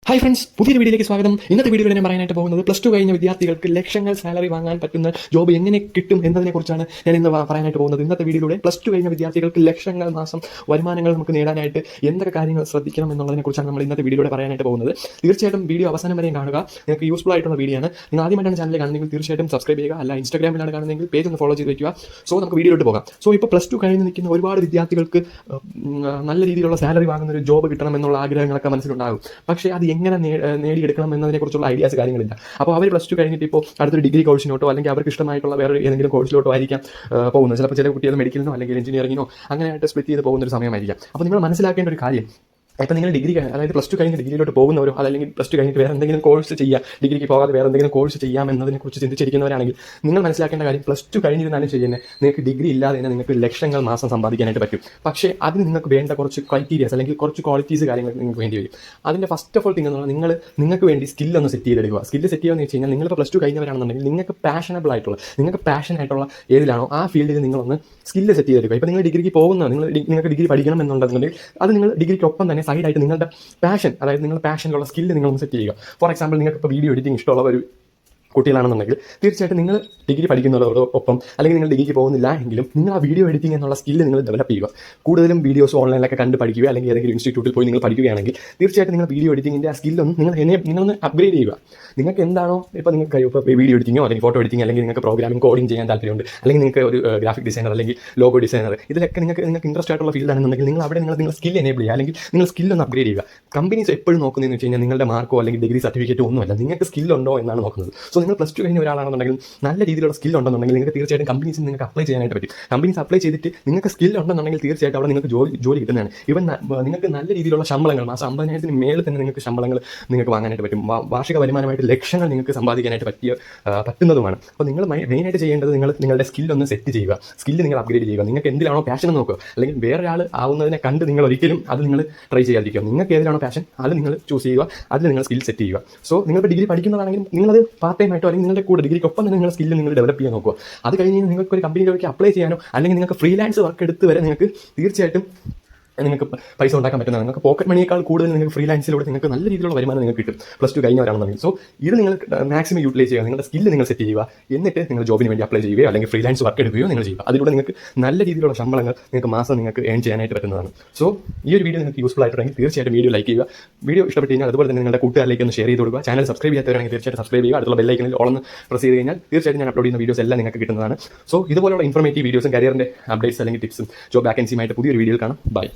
Hi friends, പുതിയൊരു വീഡിയോയിലേക്ക് സ്വാഗതം. ഇന്നത്തെ വീഡിയോയിൽ ഞാൻ പറയാനായിട്ട് പോകുന്നത് +2 കഴിഞ്ഞ വിദ്യാർത്ഥികൾക്ക് ലക്ഷങ്ങൾ സാലറി വാങ്ങാൻ പറ്റുന്ന ജോബ് എങ്ങനെ കിട്ടും എന്നതിനെക്കുറിച്ചാണ് ഞാൻ ഇന്ന് പറയാനായിട്ട് പോകുന്നത്. ഇന്നത്തെ വീഡിയോയിലൂടെ +2 കഴിഞ്ഞ വിദ്യാർത്ഥികൾക്ക് ലക്ഷങ്ങൾ മാസം വരുമാനങ്ങൾ നമുക്ക് നേടാനായിട്ട് എന്തൊക്കെ കാര്യങ്ങൾ ശ്രദ്ധിക്കണം എന്നുള്ളതിനെക്കുറിച്ചാണ് നമ്മൾ ഇന്നത്തെ വീഡിയോയിലൂടെ പറയാനായിട്ട് പോകുന്നത്. തീർച്ചയായിട്ടും വീഡിയോ അവസാനം വരെയും കാണുക. നിങ്ങൾക്ക് യൂസ്ഫുൾ ആയിട്ടുള്ള വീഡിയോ ആണ്. നിങ്ങൾ ആദ്യമായിട്ടാണ് ചാനൽ കാണുന്നെങ്കിൽ തീർച്ചയായിട്ടും സബ്സ്ക്രൈബ് ചെയ്യുക. അല്ല ഇൻസ്റ്റാഗ്രാമിലാണ് കാണുന്നതെങ്കിൽ പേജ് ഒന്ന് ഫോളോ ചെയ്ത് വയ്ക്കുക. സോ നമുക്ക് വീഡിയോയിലോട്ട് പോകാം. സോ ഇപ്പോൾ +2 കഴിഞ്ഞ് നിൽക്കുന്ന ഒരുപാട് വിദ്യാർത്ഥികൾക്ക് നല്ല രീതിയിലുള്ള സാലറി വാങ്ങുന്ന ഒരു ജോബ് കിട്ടണം എന്നുള്ള ആഗ്രഹങ്ങളൊക്കെ മനസ്സിലുണ്ടാകും. പക്ഷേ അത് എങ്ങനെ നേടിയെടുക്കണം എന്നതിനെക്കുറിച്ചുള്ള ഐഡിയാസ് കാര്യങ്ങളില്ല. അപ്പോൾ അവർ +2 കഴിഞ്ഞിട്ട് ഇപ്പോൾ അടുത്തൊരു ഡിഗ്രി കോഴ്സിനോട്ടോ അല്ലെങ്കിൽ അവർക്ക് ഇഷ്ടമായിട്ടുള്ള വേറെ ഏതെങ്കിലും കോഴ്സിലോട്ടോ ആയിരിക്കാം പോകുന്നത്. ചിലപ്പോൾ ചില കുട്ടികൾ മെഡിക്കലിനോ അല്ലെങ്കിൽ എഞ്ചിനീയറിങ്ങിനോ അങ്ങനെയായിട്ട് സ്പ്ലിറ്റ് ചെയ്ത് പോകുന്ന ഒരു സമയമായിരിക്കാം. അപ്പോൾ നിങ്ങൾ മനസ്സിലാക്കേണ്ട ഒരു കാര്യം, ഇപ്പോൾ നിങ്ങൾ ഡിഗ്രി അതായത് +2 കഴിഞ്ഞ് ഡിഗ്രിയിലോട്ട് പോകുന്നവരോ അല്ലെങ്കിൽ +2 കഴിഞ്ഞിട്ട് വേറെ എന്തെങ്കിലും കോഴ്സ് ചെയ്യുക, ഡിഗ്രിക്ക് പോകാതെ വേറെ എന്തെങ്കിലും കോഴ്സ് ചെയ്യാം എന്നതിനെക്കുറിച്ച് ചിന്തിച്ചിരിക്കുന്നവരാണെങ്കിൽ നിങ്ങൾ മനസ്സിലാക്കേണ്ട കാര്യം, +2 കഴിഞ്ഞിരുന്നാലും ചെയ്യുന്നത് നിങ്ങൾക്ക് ഡിഗ്രി ഇല്ലാതെ തന്നെ നിങ്ങൾക്ക് ലക്ഷങ്ങൾ മാസം സമ്പാദിക്കാനായിട്ട് പറ്റും. പക്ഷേ അതിന് നിങ്ങൾക്ക് വേണ്ട കുറച്ച് ക്രൈറ്റീരിയാസ് അല്ലെങ്കിൽ കുറച്ച് ക്വാളിറ്റീസ് കാര്യങ്ങൾ നിങ്ങൾക്ക് വേണ്ടി വരും. അതിൻ്റെ ഫസ്റ്റ് ഓഫ് ഓൾ തിങ് എന്ന് പറഞ്ഞാൽ നിങ്ങൾക്ക് വേണ്ടി സ്കില്ലൊന്ന് സെറ്റ് ചെയ്തെടുക്കുക. സ്കില്ല് സെറ്റ് ചെയ്യുകയെന്ന് വെച്ച് കഴിഞ്ഞാൽ നിങ്ങളിപ്പോൾ +2 കഴിഞ്ഞവരാണെന്നുണ്ടെങ്കിൽ നിങ്ങൾക്ക് പാഷനായിട്ടുള്ള ഏതിലാണോ ആ ഫീൽഡിൽ നിങ്ങളൊന്ന് സ്കില്ല് സെറ്റ് ചെയ്തെടുക്കുക. ഇപ്പോൾ നിങ്ങൾ ഡിഗ്രിക്ക് പോകുന്ന നിങ്ങൾക്ക് ഡിഗ്രി പഠിക്കണം എന്നുണ്ടെന്നുണ്ടെങ്കിൽ അത് നിങ്ങൾ ഡിഗ്രിക്കൊപ്പം തന്നെ സൈഡായിട്ട് നിങ്ങളുടെ പാഷൻ, അതായത് നിങ്ങളുടെ പാഷനിലുള്ള സ്കില്ല് നിങ്ങളൊന്ന് സെറ്റ് ചെയ്യുക. ഫോർ എക്സാമ്പിൾ, നിങ്ങൾക്ക് ഇപ്പോൾ വീഡിയോ എഡിറ്റിംഗ് ഇഷ്ടമുള്ള ഒരു കുട്ടികളാണെന്നുണ്ടെങ്കിൽ തീർച്ചയായിട്ടും നിങ്ങൾ ഡിഗ്രി പഠിക്കുന്നതോടൊപ്പം അല്ലെങ്കിൽ നിങ്ങൾ ഡിഗ്രിക്ക് പോകുന്നില്ല എങ്കിലും നിങ്ങൾ ആ വീഡിയോ എഡിറ്റിംഗ് എന്നുള്ള സ്കില്ല് നിങ്ങൾ ഡെവലപ്പ് ചെയ്യുക. കൂടുതലും വീഡിയോസ് ഓൺലൈനിലൊക്കെ കണ്ട് പഠിക്കുക അല്ലെങ്കിൽ ഏതെങ്കിലും ഇൻസ്റ്റിറ്റ്യൂട്ടിൽ പോയി നിങ്ങൾ പഠിക്കുകയാണെങ്കിൽ തീർച്ചയായിട്ടും നിങ്ങൾ വീഡിയോ എഡിറ്റിങ്ങിൻ്റെ ആ സ്കില്ലൊന്നും നിങ്ങളൊന്ന് അപ്ഗ്രേഡ് ചെയ്യുക. നിങ്ങൾക്ക് എന്താണോ ഇപ്പോൾ നിങ്ങൾക്ക് ഇപ്പോൾ വീഡിയോ എഡിറ്റിങ്ങോ അല്ലെങ്കിൽ ഫോട്ടോ എഡിറ്റിംഗ് അല്ലെങ്കിൽ നിങ്ങൾക്ക് പ്രോഗ്രാമിംഗ് കോഡിംഗ് ചെയ്യാൻ താല്പര്യമുണ്ട്, അല്ലെങ്കിൽ നിങ്ങൾക്ക് ഒരു ഗ്രാഫിക് ഡിസൈനർ അല്ലെങ്കിൽ ലോഗോ ഡിസൈനർ, ഇതിലൊക്കെ നിങ്ങൾക്ക് ഇൻട്രസ്റ്റ് ആയിട്ടുള്ള ഫീൽഡാണെന്നുണ്ടെങ്കിൽ നിങ്ങൾ അവിടെ നിങ്ങൾ സ്കിൽ എനേബിൾ ചെയ്യുക അല്ലെങ്കിൽ നിങ്ങൾ സ്കില്ലൊന്ന് അപ്ഗ്രേഡ് ചെയ്യുക. കമ്പനീസ് എപ്പോഴും നോക്കുന്നതെന്ന് വെച്ച് കഴിഞ്ഞാൽ നിങ്ങളുടെ മാർക്കോ അല്ലെങ്കിൽ ഡിഗ്രി സർട്ടിഫിക്കറ്റോ ഒന്നുമല്ല, നിങ്ങൾക്ക് സ്കില്ലുണ്ടോ എന്നാണ് നോക്കുന്നത്. സോ നിങ്ങൾ +2 കഴിഞ്ഞ ഒരാളാണെന്നുണ്ടെങ്കിൽ നല്ല രീതിയിലുള്ള സ്കിൽ ഉണ്ടെന്നുണ്ടെങ്കിൽ നിങ്ങൾക്ക് തീർച്ചയായിട്ടും കമ്പനീസിൽ നിങ്ങൾക്ക് അപ്ലൈ ചെയ്യാനായിട്ട് പറ്റും. കമ്പനീസ് അപ്ലൈ ചെയ്തിട്ട് നിങ്ങൾക്ക് സ്കിൽ ഉണ്ടെന്നുണ്ടെങ്കിൽ തീർച്ചയായിട്ടും അവിടെ നിങ്ങൾക്ക് ജോലി കിട്ടുന്നതാണ്. ഇവൻ നിങ്ങൾക്ക് നല്ല രീതിയിലുള്ള ശമ്പളങ്ങൾ, മാസം 50,000 മേളിൽ തന്നെ നിങ്ങൾക്ക് ശമ്പളങ്ങൾ നിങ്ങൾക്ക് വാങ്ങാനായിട്ട് പറ്റും. വാർഷിക വരുമാനമായിട്ട് ലക്ഷങ്ങൾ നിങ്ങൾക്ക് സമ്പാദിക്കാനായിട്ട് പറ്റുന്നതുമാണ്. അപ്പോൾ നിങ്ങൾ മെയിനായിട്ട് ചെയ്യേണ്ടത് നിങ്ങളുടെ സ്കില്ലൊന്ന് സെറ്റ് ചെയ്യുക, സ്കില്ല് നിങ്ങൾ അപ്ഗ്രേഡ് ചെയ്യുക. നിങ്ങൾക്ക് എന്തിലാണോ പാഷൻ നോക്കുക, അല്ലെങ്കിൽ വേറൊരാൾ ആവുന്നതിനെ കണ്ട് നിങ്ങൾ ഒരിക്കലും അത് നിങ്ങൾ ട്രൈ ചെയ്യാതിരിക്കുക. നിങ്ങൾക്ക് ഏതിലാണോ പാഷൻ അത് നിങ്ങൾ ചൂസ് ചെയ്യുക, അതിൽ നിങ്ങൾ സ്കിൽ സെറ്റ് ചെയ്യുക. സോ നിങ്ങൾക്ക് ഡിഗ്രി പഠിക്കുന്നതാണെങ്കിൽ നിങ്ങളത് പാർട്ട് ടൈം ആയിട്ടോ അല്ലെങ്കിൽ നിങ്ങളുടെ കൂടെ ഡിഗ്രിക്കൊപ്പം തന്നെ നിങ്ങൾ സ്കില്ല് നിങ്ങൾ ഡെവലപ്പ് ചെയ്യാൻ നോക്കുക. അത് കഴിഞ്ഞ് നിങ്ങൾക്ക് ഒരു കമ്പനിയിലേക്ക് അപ്ലൈ ചെയ്യാനോ അല്ലെങ്കിൽ നിങ്ങൾക്ക് ഫ്രീലാൻസ് വർക്ക് എടുത്ത് വരെ നിങ്ങൾക്ക് തീർച്ചയായിട്ടും നിങ്ങൾക്ക് പൈസ ഉണ്ടാക്കാൻ പറ്റുന്നതാണ്. നിങ്ങൾക്ക് പോക്കറ്റ് മണിയേക്കാൾ കൂടുതൽ നിങ്ങൾക്ക് ഫ്രീലാൻസിലൂടെ നിങ്ങൾക്ക് നല്ല രീതിയിലുള്ള വരുമാനം നിങ്ങൾക്ക് കിട്ടും +2 കഴിഞ്ഞവരാണെന്നുണ്ടെങ്കിൽ. സോ ഇത് നിങ്ങൾ മാക്സിമം യൂട്ടിലൈസ് ചെയ്യുക, നിങ്ങളുടെ സ്കില്ല് നിങ്ങൾ സെറ്റ് ചെയ്യുക. എന്നിട്ട് നിങ്ങൾ ജോബിന് വേണ്ടി അപ്ലൈ ചെയ്യുകയോ അല്ലെങ്കിൽ ഫ്രീലാൻസ് വർക്ക് എടുക്കുകയോ നിങ്ങൾ ചെയ്യുക. അതിലൂടെ നിങ്ങൾക്ക് നല്ല രീതിയിലുള്ള ശമ്പളങ്ങൾ നിങ്ങൾക്ക് മാസം നിങ്ങൾക്ക് ഏൺ ചെയ്യാനായിട്ട് പറ്റുന്നതാണ്. സോ ഈ ഒരു വീഡിയോ നിങ്ങൾക്ക് യൂസ്ഫുൾ ആയിട്ടുണ്ടെങ്കിൽ തീർച്ചയായിട്ടും വീഡിയോ ലൈക്ക് ചെയ്യുക. വീഡിയോ ഇഷ്ടപ്പെട്ട് കഴിഞ്ഞാൽ അതുപോലെ തന്നെ നിങ്ങളുടെ കൂട്ടുകാരിലേക്ക് ഒന്ന് ഷെയർ ചെയ്ത് കൊടുക്കുക. ചാനൽ സബ്സ്ക്രൈബ് ചെയ്യാത്തവരാണെങ്കിൽ തീർച്ചയായിട്ടും സബ്സ്ക്രൈബ് ചെയ്യുക. അടുത്തുള്ള ബെല്ലൈക്കനിൽ ഓളൊന്ന് പ്രസ് ചെയ്ത് കഴിഞ്ഞാൽ തീർച്ചയായിട്ടും ഞാൻ അപ്ലോഡ് ചെയ്യുന്ന വീഡിയോസ് എല്ലാം നിങ്ങൾക്ക് കിട്ടുന്നതാണ്. സോ ഇതുപോലുള്ള ഇൻഫോർമേറ്റീവ് വീഡിയോസും കരിയറിൻ്റെ അപ്ഡേറ്റ്സ് അല്ലെങ്കിൽ ടിപ്സും ജോബ് വാക്കൻസിയുമായിട്ട് പുതിയൊരു വീഡിയോയിൽ കാണാം. ബൈ.